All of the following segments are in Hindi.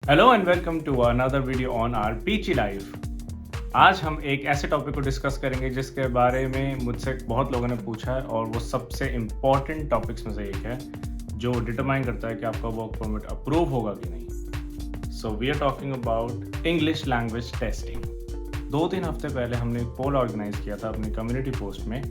Hello and welcome to another video on our peachy life. आज हम एक ऐसे टॉपिक को डिस्कस करेंगे जिसके बारे में मुझसे बहुत लोगों ने पूछा है और वो सबसे इम्पॉर्टेंट टॉपिक्स में से एक है जो डिटरमाइन करता है कि आपका वर्क परमिट अप्रूव होगा कि नहीं। So we are talking about English language testing. 2-3 हफ्ते पहले हमने एक पोल ऑर्गेनाइज किया था अपनी कम्युनिटी पोस्ट में,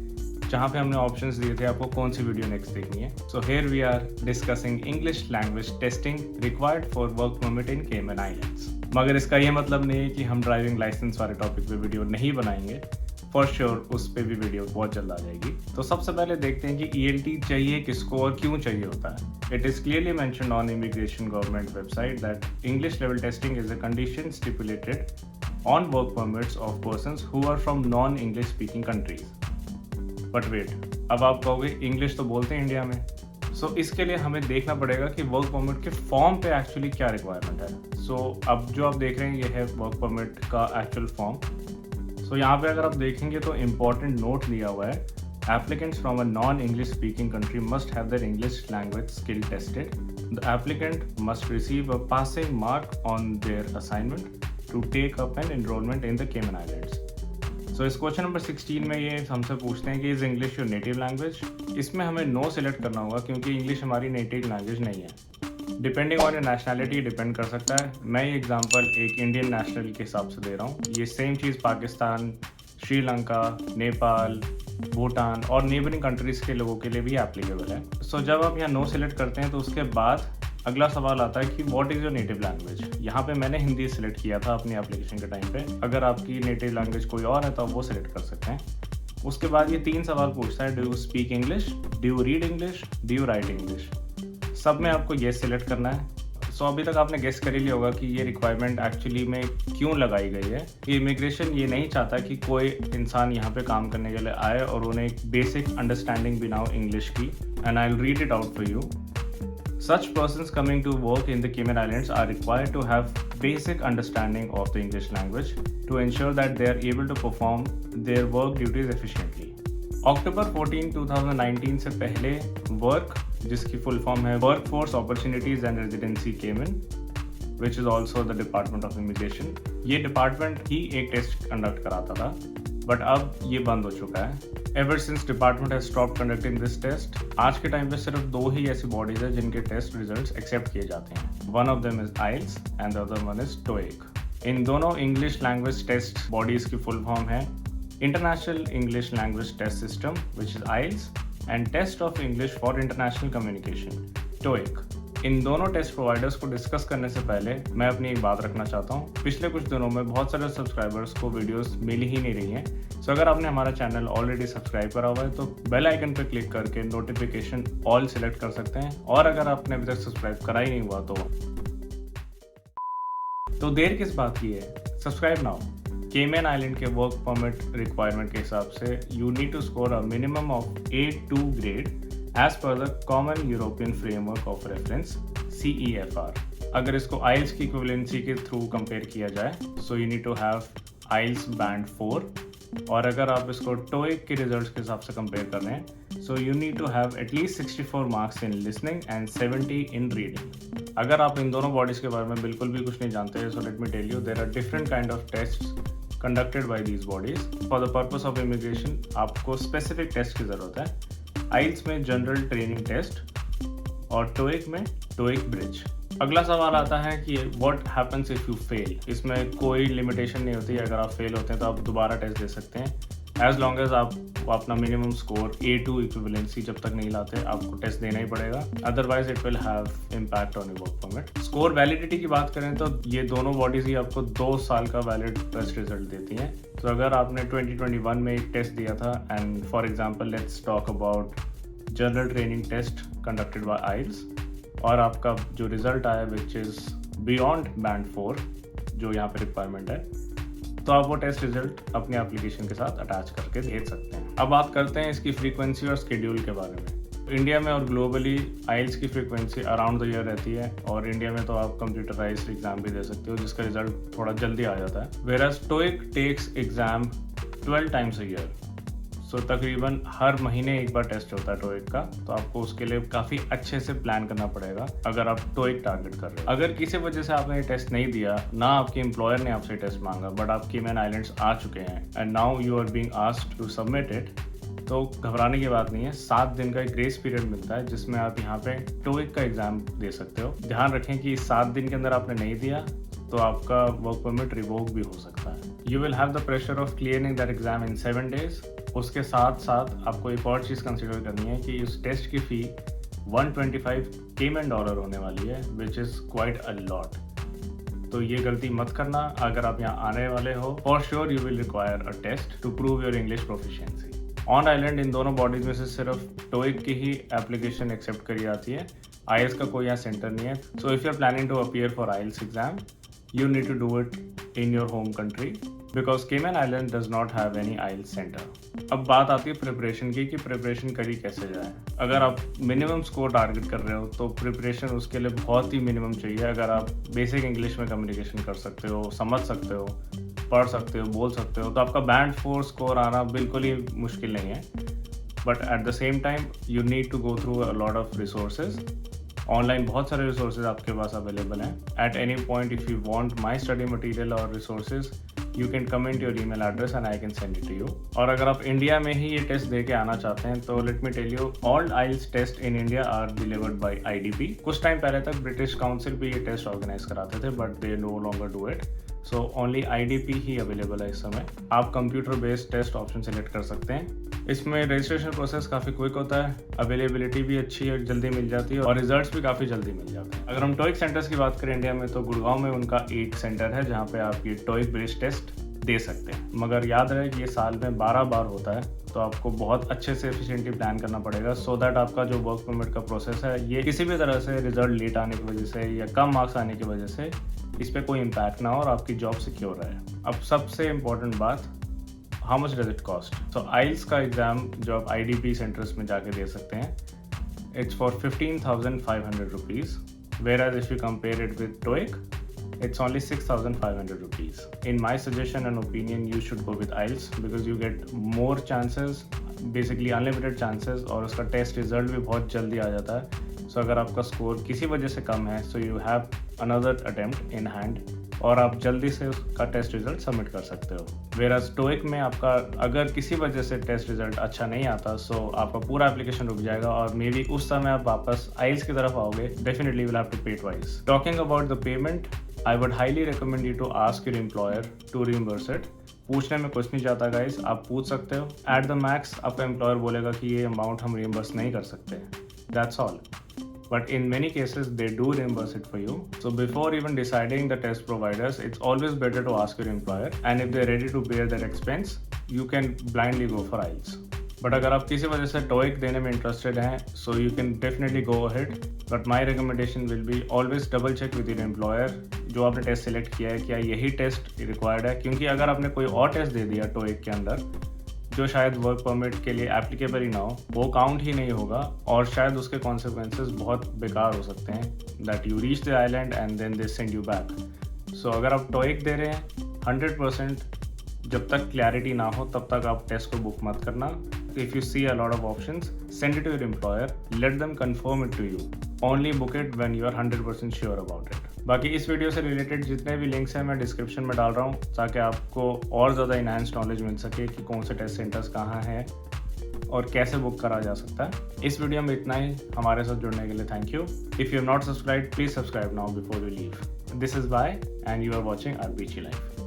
जहाँ पे हमने ऑप्शंस दिए थे आपको कौन सी वीडियो नेक्स्ट देखनी है। So here we are discussing English language testing required for work permit in Cayman Islands. मगर इसका ये मतलब नहीं है कि हम ड्राइविंग लाइसेंस वाले टॉपिक पे वीडियो नहीं बनाएंगे। फॉर श्योर उस पे भी वीडियो बहुत जल्द आ जाएगी। तो सबसे पहले देखते हैं कि ELT चाहिए किसको और क्यों चाहिए होता है। It is clearly mentioned on immigration government website that English level testing is a condition stipulated on work permits of persons who are from non English speaking countries. But wait, अब आप कहोगे इंग्लिश तो बोलते हैं इंडिया में, सो इसके लिए हमें देखना पड़ेगा कि वर्क परमिट के फॉर्म पे एक्चुअली क्या रिक्वायरमेंट है। सो अब जो आप देख रहे हैं ये है वर्क परमिट का एक्चुअल फॉर्म। सो यहाँ पे अगर आप देखेंगे तो इम्पॉर्टेंट नोट दिया हुआ है, applicants from a non-English speaking country must have their English language skill tested. The applicant must receive a passing mark on their assignment to take up an enrollment in the Cayman Islands. So इस क्वेश्चन नंबर 16 में ये हमसे पूछते हैं कि is English your native language. इसमें हमें नो सिलेक्ट करना होगा क्योंकि इंग्लिश हमारी नेटिव लैंग्वेज नहीं है। Depending on your nationality depend कर सकता है। मैं ये एग्जांपल एक इंडियन नेशनल के हिसाब से दे रहा हूँ। ये सेम चीज़ पाकिस्तान, श्रीलंका, नेपाल, भूटान और नेबरिंग कंट्रीज़ के लोगों के लिए भी एप्लीकेबल है। सो जब आप यहाँ नो सिलेक्ट करते हैं तो उसके बाद अगला सवाल आता है कि what is your native language. यहाँ पे मैंने हिंदी सिलेक्ट किया था अपनी एप्लीकेशन के टाइम पे। अगर आपकी नेटिव लैंग्वेज कोई और है तो आप वो सिलेक्ट कर सकते हैं। उसके बाद ये 3 सवाल पूछता है, do you speak English, do you read English, do you right English. सब में आपको येस सिलेक्ट करना है। सो अभी तक आपने गेस कर ही लिया होगा कि ये रिक्वायरमेंट एक्चुअली में क्यों लगाई गई है। ये इमिग्रेशन ये नहीं चाहता कि कोई इंसान यहाँ पे काम करने के लिए आए और उन्हें एक बेसिक अंडरस्टैंडिंग भी ना हो इंग्लिश की। And I will read it out for you. Such persons coming to work in the Cayman Islands are required to have basic understanding of the English language to ensure that they are able to perform their work duties efficiently. अक्टूबर 14, 2019 से पहले वर्क, जिसकी फुल फॉर्म है वर्कफोर्स अपॉर्चुनिटीज एंड रेजिडेंसी केमन, which is also the department of immigration, ये डिपार्टमेंट ही एक टेस्ट कंडक्ट कराता था, बट अब ये बंद हो चुका है। Ever since department has stopped conducting this test, आज के टाइम पे सिर्फ 2 ही ऐसी बॉडीज है जिनके टेस्ट रिजल्ट्स एक्सेप्ट किए जाते हैं। One of them is IELTS and the other one is TOEIC। इन दोनों इंग्लिश लैंग्वेज टेस्ट बॉडीज की फुल फॉर्म है international English language test system which is IELTS and test of English for international communication TOEIC। इन दोनों टेस्ट प्रोवाइडर्स को डिस्कस करने से पहले मैं अपनी एक बात रखना चाहता हूँ। पिछले कुछ दिनों में बहुत सारे सब्सक्राइबर्स को वीडियोस मिल ही नहीं रही हैं। सो अगर आपने हमारा चैनल ऑलरेडी सब्सक्राइब करा हुआ है तो बेल आइकन पर क्लिक करके नोटिफिकेशन ऑल सिलेक्ट कर सकते हैं, और अगर आपने अभी तक सब्सक्राइब करा ही नहीं हुआ तो देर किस बात की है, सब्सक्राइब नाउ। केमन आइलैंड के वर्क परमिट रिक्वायरमेंट के हिसाब से you need to score a minimum of A2 grade as per the Common European Framework of Reference CEFR। अगर इसको IELTS की इक्विवेलेंसी के थ्रू कंपेयर किया जाए so you need to have IELTS band 4, और अगर आप इसको TOEIC के रिजल्ट्स के हिसाब से कंपेयर कर रहे हैं so you need to have at least 64 marks in listening and 70 in reading. अगर आप इन दोनों बॉडीज के बारे में बिल्कुल भी कुछ नहीं जानते so let me tell you there are different kind of tests conducted by these bodies. For the purpose of immigration आपको स्पेसिफिक टेस्ट की ज़रूरत है। IELTS में जनरल ट्रेनिंग टेस्ट और TOEIC में TOEIC ब्रिज। अगला सवाल आता है कि what happens if you fail. इसमें कोई लिमिटेशन नहीं होती, अगर आप फेल होते हैं तो आप दोबारा टेस्ट दे सकते हैं। एज लॉन्ग एज आप अपना मिनिमम स्कोर A2 इक्विवेलेंसी जब तक नहीं लाते आपको टेस्ट देना ही पड़ेगा, otherwise it will have impact on your work permit. Score validity की बात करें तो ये दोनों बॉडीज ही आपको 2 साल का वैलिड टेस्ट रिजल्ट देती हैं। तो अगर आपने 2021 में एक टेस्ट दिया था and for example let's talk about general training test conducted by IELTS, और आपका जो रिजल्ट आया विच इज़ बियॉन्ड बैंड 4 जो यहाँ पे रिक्वायरमेंट है, तो आप वो टेस्ट रिजल्ट अपने एप्लीकेशन के साथ अटैच करके भेज सकते हैं। अब बात करते हैं इसकी फ्रीक्वेंसी और स्केड्यूल के बारे में। इंडिया में और ग्लोबली IELTS की फ्रीक्वेंसी अराउंड द ईयर रहती है, और इंडिया में तो आप कंप्यूटराइज्ड एग्जाम भी दे सकते हो जिसका रिजल्ट थोड़ा जल्दी आ जाता है। Whereas TOEIC takes exam 12 times a year. So तकरीबन हर महीने एक बार टेस्ट होता है टोइक का, तो आपको उसके लिए काफ़ी अच्छे से प्लान करना पड़ेगा अगर आप टोइक टारगेट कर रहे हो। अगर किसी वजह से आपने ये टेस्ट नहीं दिया, ना आपके एम्प्लॉयर ने आपसे टेस्ट मांगा, बट आप केमैन आइलैंड्स आ चुके हैं and now you are being asked to submit it, तो घबराने की बात नहीं है। 7 दिन का एक ग्रेस पीरियड मिलता है जिसमें आप यहाँ पे टोइक का एग्जाम दे सकते हो। ध्यान रखें कि 7 दिन के अंदर आपने नहीं दिया तो आपका वर्क परमिट रिवोक भी हो सकता है। You will have the pressure of clearing that exam in 7 days। उसके साथ साथ आपको एक और चीज़ कंसिडर करनी है कि उस टेस्ट की फ़ी $125 केमैन होने वाली है, which is quite a lot. तो ये गलती मत करना अगर आप यहाँ आने वाले हो। For sure you will require a test to prove your English proficiency. On island इन दोनों बॉडीज में से सिर्फ टोइक की ही एप्लीकेशन एक्सेप्ट करी जाती है, आईएल्स का कोई यहाँ सेंटर नहीं है। So if you are planning to appear for IELTS exam, you need to do it in your home country because Cayman Island does not have any IELTS center। अब बात आती है प्रिपरेशन की कि प्रिपरेशन करी कैसे जाए। अगर आप मिनिमम स्कोर टारगेट कर रहे हो तो प्रिपरेशन उसके लिए बहुत ही मिनिमम चाहिए। अगर आप बेसिक इंग्लिश में कम्युनिकेशन कर सकते हो, समझ सकते हो, पढ़ सकते हो, बोल सकते हो, तो आपका बैंड 4 स्कोर आना बिल्कुल ही मुश्किल नहीं है। But at the same time you need to go through a lot of resources. Online बहुत सारे रिसोर्सेज आपके पास अवेलेबल हैं। At any point if you want my study material और resources, you can comment your email address and I can send it to you. और अगर आप इंडिया में ही ये टेस्ट दे के आना चाहते हैं तो let me tell you, all IELTS test in India are delivered by IDP. कुछ टाइम पहले तक ब्रिटिश काउंसिल भी ये टेस्ट ऑर्गेनाइज कराते थे, but they no longer do it. So only IDP ही अवेलेबल है इस समय। आप computer based test option select कर सकते हैं। इसमें रजिस्ट्रेशन प्रोसेस काफ़ी क्विक होता है, अवेलेबिलिटी भी अच्छी है, जल्दी मिल जाती है और रिजल्ट्स भी काफ़ी जल्दी मिल जाते हैं। अगर हम टोइक सेंटर्स की बात करें इंडिया में, तो गुड़गांव में उनका एक सेंटर है जहाँ पे आप ये टोइक बेस्ड टेस्ट दे सकते हैं। मगर याद रहे कि ये साल में 12 बार होता है, तो आपको बहुत अच्छे से एफिशिएंटली प्लान करना पड़ेगा सो दैट आपका जो वर्क परमिट का प्रोसेस है ये किसी भी तरह से रिजल्ट लेट आने की वजह से या कम मार्क्स आने की वजह से इस पर कोई इम्पैक्ट ना हो और आपकी जॉब सिक्योर रहे। अब सबसे इम्पोर्टेंट बात, how much does it cost. So IELTS का एग्ज़ाम जो आप आईडीपी सेंटर्स में जाके दे सकते हैं, it's for 15,500 rupees, whereas if you compare it with TOEIC, it's only 6,500 rupees. In my suggestion and opinion, you should go with IELTS because you get more chances, basically unlimited chances, और उसका टेस्ट रिजल्ट भी बहुत जल्दी आ जाता है। सो अगर आपका स्कोर किसी वजह से कम है, so you have another attempt in hand और आप जल्दी से उसका टेस्ट रिजल्ट सबमिट कर सकते हो। वेराज टोइक में आपका अगर किसी वजह से टेस्ट रिजल्ट अच्छा नहीं आता, सो आपका पूरा एप्लीकेशन रुक जाएगा और मे बी उस समय आप वापस आइल्स की तरफ आओगे। डेफिनेटली विल हैव टू पे twice. Talking about the payment, I would highly recommend you to ask your employer to reimburse it। पूछने में कुछ नहीं जाता गाइस, आप पूछ सकते हो। एट द मैक्स आपका एम्प्लॉयर बोलेगा कि ये अमाउंट हम रिइम्बर्स नहीं कर सकते, that's all. But in many cases they do reimburse it for you. So before even deciding the test providers, it's always better to ask your employer, and if they're ready to bear that expense, you can blindly go for IELTS। But अगर आप किसी वजह से टोइक देने में इंटरेस्टेड हैं, so you can definitely go ahead, but my recommendation will be always double check with your employer जो आपने टेस्ट सेलेक्ट किया है, क्या यही टेस्ट रिक्वायर्ड है। क्योंकि अगर आपने कोई और टेस्ट दे दिया टोइक के अंदर जो शायद वर्क परमिट के लिए एप्लीकेबल ही ना हो, वो काउंट ही नहीं होगा और शायद उसके कॉन्सिक्वेंसेस बहुत बेकार हो सकते हैं, that you reach the island and then they send you back. So अगर आप टोइक दे रहे हैं 100%, जब तक क्लैरिटी ना हो तब तक आप टेस्ट को बुक मत करना। If you see a lot of options, send it to your employer, let them confirm it to you, only book it when you are 100% sure about it। बाकी इस वीडियो से रिलेटेड जितने भी लिंक्स हैं मैं डिस्क्रिप्शन में डाल रहा हूँ ताकि आपको और ज़्यादा इनहैंस्ड नॉलेज मिल सके कि कौन से टेस्ट सेंटर्स कहाँ हैं और कैसे बुक करा जा सकता है। इस वीडियो में इतना ही। हमारे साथ जुड़ने के लिए thank you. If you have not subscribe, please subscribe now before you leave. This is bye and you are watching our Beachy life.